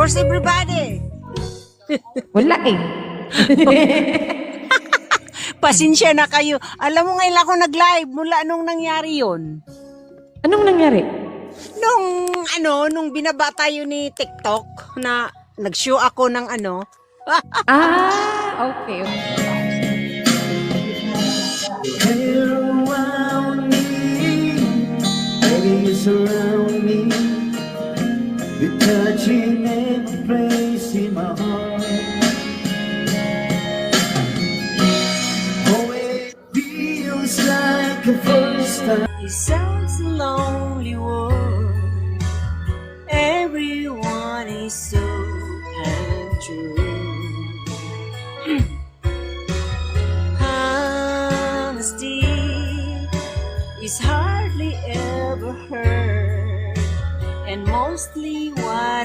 Where's everybody? Wala eh. Pasensya na kayo. Alam mo ngayon ako nag-live mula nung nangyari yon. Anong nangyari? Nung binaba tayo ni TikTok na nag-show ako ng ano. Okay. Around me, baby, you surround me. You're touching every place in my heart. Oh, it feels like the first time. It sounds a lonely world. Everyone is so untrue. Honesty is hardly ever heard, and mostly